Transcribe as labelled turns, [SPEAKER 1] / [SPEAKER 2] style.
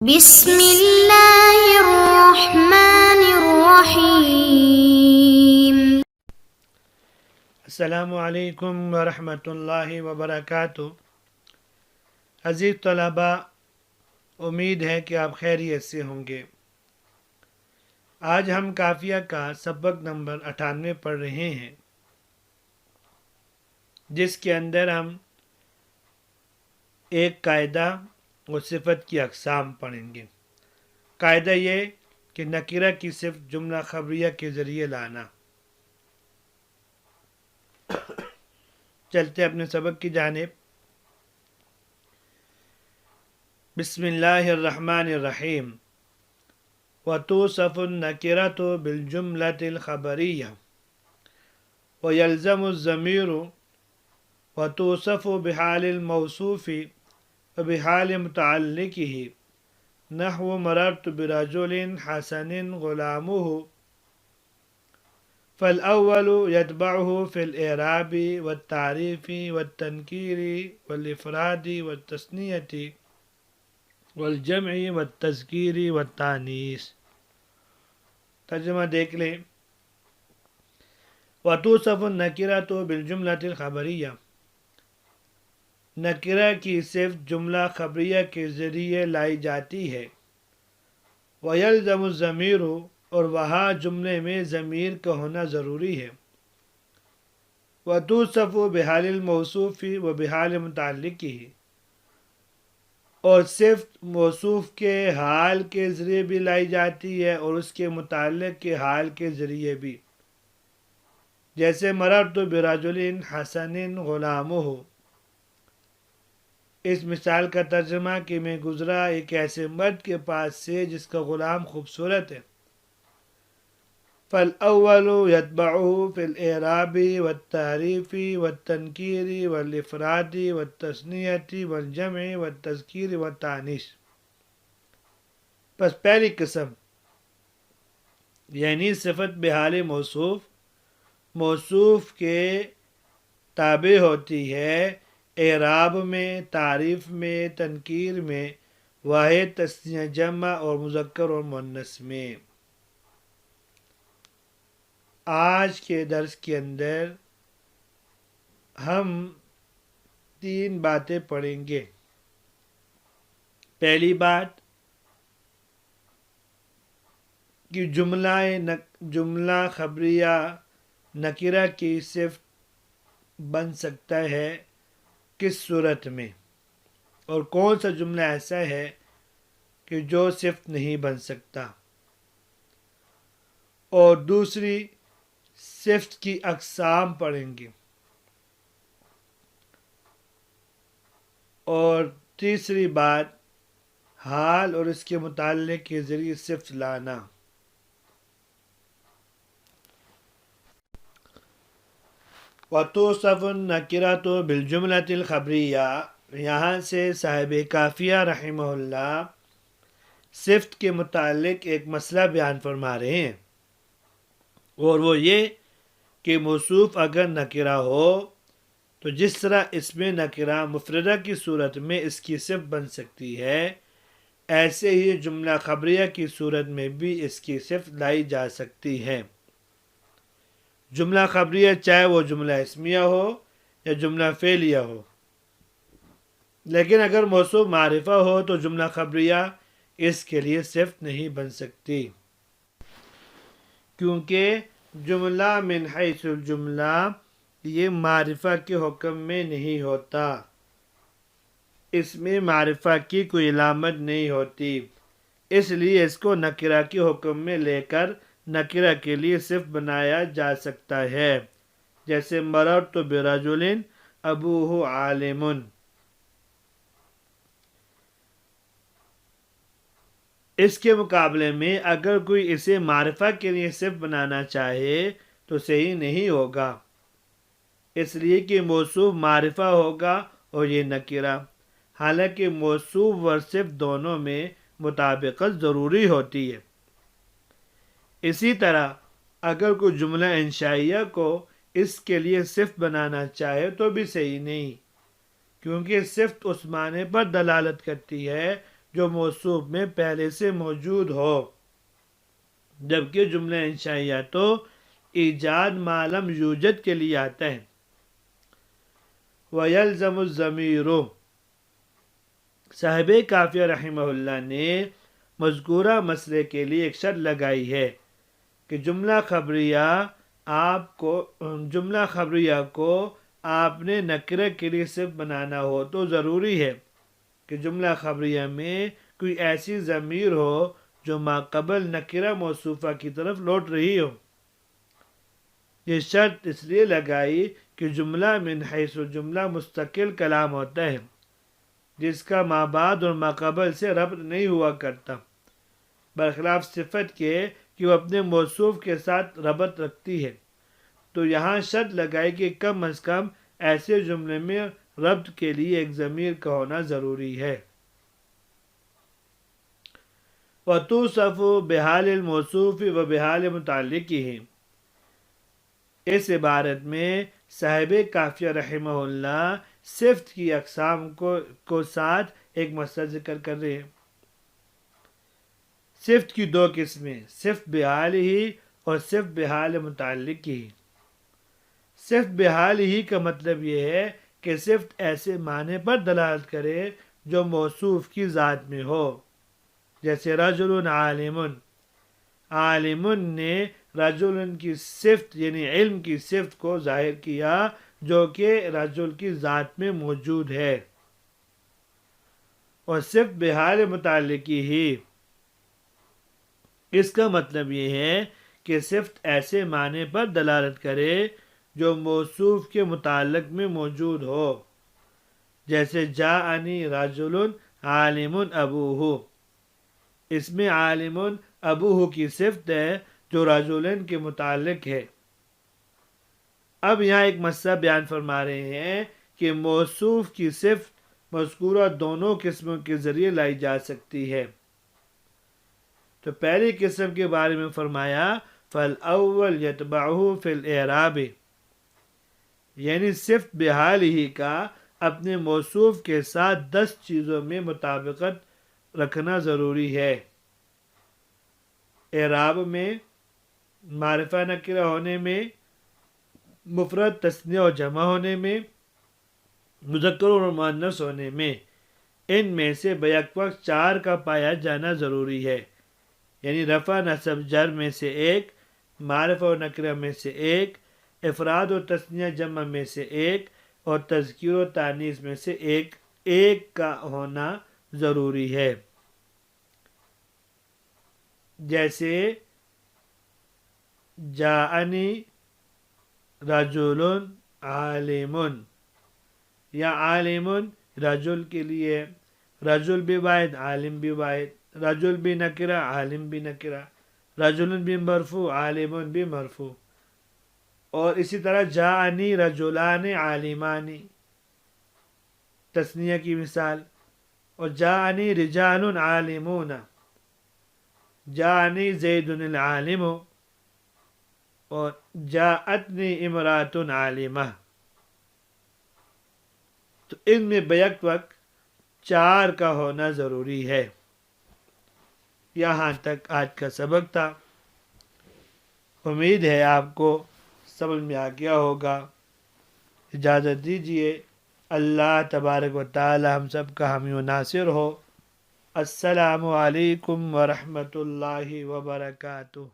[SPEAKER 1] بسم اللہ الرحمن الرحیم۔
[SPEAKER 2] السلام علیکم ورحمۃ اللہ وبرکاتہ۔ عزیز طلباء، امید ہے کہ آپ خیریت سے ہوں گے۔ آج ہم قافیہ کا سبق نمبر 98 پڑھ رہے ہیں، جس کے اندر ہم ایک قاعدہ اور صفت کی اقسام پڑھیں گے۔ قاعدہ یہ کہ نکرہ کی صفت جملہ خبریہ کے ذریعے لانا۔ چلتے اپنے سبق کی جانب۔ بسم اللہ الرحمن الرحیم۔ وتوصف النکرۃ بالجملۃ الخبریہ ویلزم الضمیر وتوصف بحال الموصوف وبحال متعلقہ نحو مررت برجل حسن غلامہ، فالأول يتبعه في الإعراب والتعريف والتنكير والإفراد والتثنية والجمع والتذكير والتانيث۔ ترجمہ دیکھ لیں۔ وتوصف النکرۃ بالجملۃ الخبریہ، نکرہ کی صفت جملہ خبریہ کے ذریعے لائی جاتی ہے۔ ویلزم الضمیر، اور وہاں جملے میں ضمیر کا ہونا ضروری ہے۔ وتوصف بحال الموصوف و بحال متعلقہ، اور صفت موصوف کے حال کے ذریعے بھی لائی جاتی ہے اور اس کے متعلق کے حال کے ذریعے بھی، جیسے مررت برجل حسن غلامہ۔ اس مثال کا ترجمہ کہ میں گزرا ایک ایسے مرد کے پاس سے جس کا غلام خوبصورت ہے۔ فالأول يتبعه في الإعراب والتعريف والتنكير والإفراد والتثنية والجمع والتذكير والتانيث۔ پس پہلی قسم یعنی صفت بحال موصوف، موصوف کے تابع ہوتی ہے اعراب میں، تعریف میں، تنکیر میں، واحد، تثنیہ، جمع اور مذکر اور مؤنث میں۔ آج کے درس کے اندر ہم 3 باتیں پڑھیں گے۔ پہلی بات کہ جملہ خبریہ نکرہ کی صفت بن سکتا ہے کس صورت میں، اور کون سا جملہ ایسا ہے کہ جو صفت نہیں بن سکتا۔ اور دوسری صفت کی اقسام پڑھیں گے، اور تیسری بات حال اور اس کے متعلق کے ذریعے صفت لانا۔ وتوصف النکرۃ بالجملۃ الخبریہ، یہاں سے صاحب قافیہ رحمہ اللہ صفت کے متعلق ایک مسئلہ بیان فرما رہے ہیں، اور وہ یہ کہ موصوف اگر نکرہ ہو تو جس طرح اس میں نکرہ مفردہ کی صورت میں اس کی صفت بن سکتی ہے، ایسے ہی جملہ خبریہ کی صورت میں بھی اس کی صفت لائی جا سکتی ہے۔ جملہ خبریہ چاہے وہ جملہ اسمیہ ہو یا جملہ فعلیہ ہو، لیکن اگر موصوف معرفہ ہو تو جملہ خبریہ اس کے لیے صفت نہیں بن سکتی، کیونکہ جملہ من حیث الجملہ یہ معرفہ کے حکم میں نہیں ہوتا، اس میں معرفہ کی کوئی علامت نہیں ہوتی، اس لیے اس کو نکرہ کے حکم میں لے کر نکرہ کے لیے صفت بنایا جا سکتا ہے، جیسے مررت برجل ابوہ عالم۔ اس کے مقابلے میں اگر کوئی اسے معرفہ کے لیے صفت بنانا چاہے تو صحیح نہیں ہوگا، اس لیے کہ موصوف معرفہ ہوگا اور یہ نکرہ، حالانکہ موصوف و صفت دونوں میں مطابقت ضروری ہوتی ہے۔ اسی طرح اگر کوئی جملہ انشائیہ کو اس کے لیے صفت بنانا چاہے تو بھی صحیح نہیں، کیونکہ صفت اس معنی پر دلالت کرتی ہے جو موصوف میں پہلے سے موجود ہو، جبکہ جملہ انشائیہ تو ایجاد ما لم یوجد کے لیے آتا ہے۔ وَيَلْزَمُ الضَّمِیرُ، صاحب کافیہ رحمہ اللہ نے مذکورہ مسئلے کے لیے ایک شرط لگائی ہے کہ جملہ خبریہ کو آپ نے نکرہ کے لیے صرف بنانا ہو تو ضروری ہے کہ جملہ خبریہ میں کوئی ایسی ضمیر ہو جو ماقبل نکرہ موصوفہ کی طرف لوٹ رہی ہو۔ یہ شرط اس لیے لگائی کہ جملہ من حیث جملہ مستقل کلام ہوتا ہے جس کا مابعد اور ماقبل سے ربط نہیں ہوا کرتا، برخلاف صفت کے کہ وہ اپنے موصوف کے ساتھ ربط رکھتی ہے۔ تو یہاں شرط لگائی کہ کم از کم ایسے جملے میں ربط کے لیے ایک ضمیر کا ہونا ضروری ہے۔ وَتُوصَفُ بِحَالِ الْمَوْصُوفِ وَبِحَالِ مُتَعَلِّقِهِ، اس عبارت میں صاحب کافیہ رحمہ اللہ صفت کی اقسام کو ساتھ ایک مسئلہ ذکر کر رہے ہیں۔ صفت کی دو قسمیں، صفت بحال ہی اور صفت بحال متعلق ہی۔ صفت بحال ہی کا مطلب یہ ہے کہ صفت ایسے معنی پر دلالت کرے جو موصوف کی ذات میں ہو، جیسے رجل عالم، عالم نے رجل کی صفت یعنی علم کی صفت کو ظاہر کیا جو کہ رجل کی ذات میں موجود ہے۔ اور صفت بحال متعلقی ہی، اس کا مطلب یہ ہے کہ صفت ایسے معنی پر دلالت کرے جو موصوف کے متعلق میں موجود ہو، جیسے جاءنی رجل عالم ابوہ، اس میں عالم ابوہ کی صفت ہے جو رجلن کے متعلق ہے۔ اب یہاں ایک مسئلہ بیان فرما رہے ہیں کہ موصوف کی صفت مذکورہ دونوں قسموں کے ذریعے لائی جا سکتی ہے۔ تو پہلی قسم کے بارے میں فرمایا فَالْأَوَّلْ يَتْبَعُهُ فِي الْإِعْرَابِ، یعنی صفت بحال ہی کا اپنے موصوف کے ساتھ 10 چیزوں میں مطابقت رکھنا ضروری ہے۔ اعراب میں، معرفہ نکرہ ہونے میں، مفرد تثنیہ اور جمع ہونے میں، مذکر اور مؤنث ہونے میں، ان میں سے بیک وقت 4 کا پایا جانا ضروری ہے، یعنی رفع نصب جر میں سے 1، معرفہ و نکرہ میں سے 1، افراد و تثنیہ جمع میں سے 1، اور تذکیر و تانیث میں سے ایک کا ہونا ضروری ہے۔ جیسے جاءنی رجل عالم، یا عالم رجل کے لیے رجل بھی واحد عالم بھی واحد، رجل بھی نکرہ عالم بھی نکرہ، رجل بھی مرفوع عالم بھی مرفوع، اور اسی طرح جاءنی رجلان عالمان تثنیہ کی مثال، اور جاءنی رجال عالمون، جاءنی زید العالم، اور جاءتنی امرأۃ عالمہ۔ تو ان میں بیک وقت 4 کا ہونا ضروری ہے۔ یہاں تک آج کا سبق تھا، امید ہے آپ کو سمجھ میں آ گیا ہوگا۔ اجازت دیجیے، اللہ تبارک و تعالی ہم سب کا حامی و ناصر ہو۔ السلام علیکم ورحمۃ اللہ وبرکاتہ۔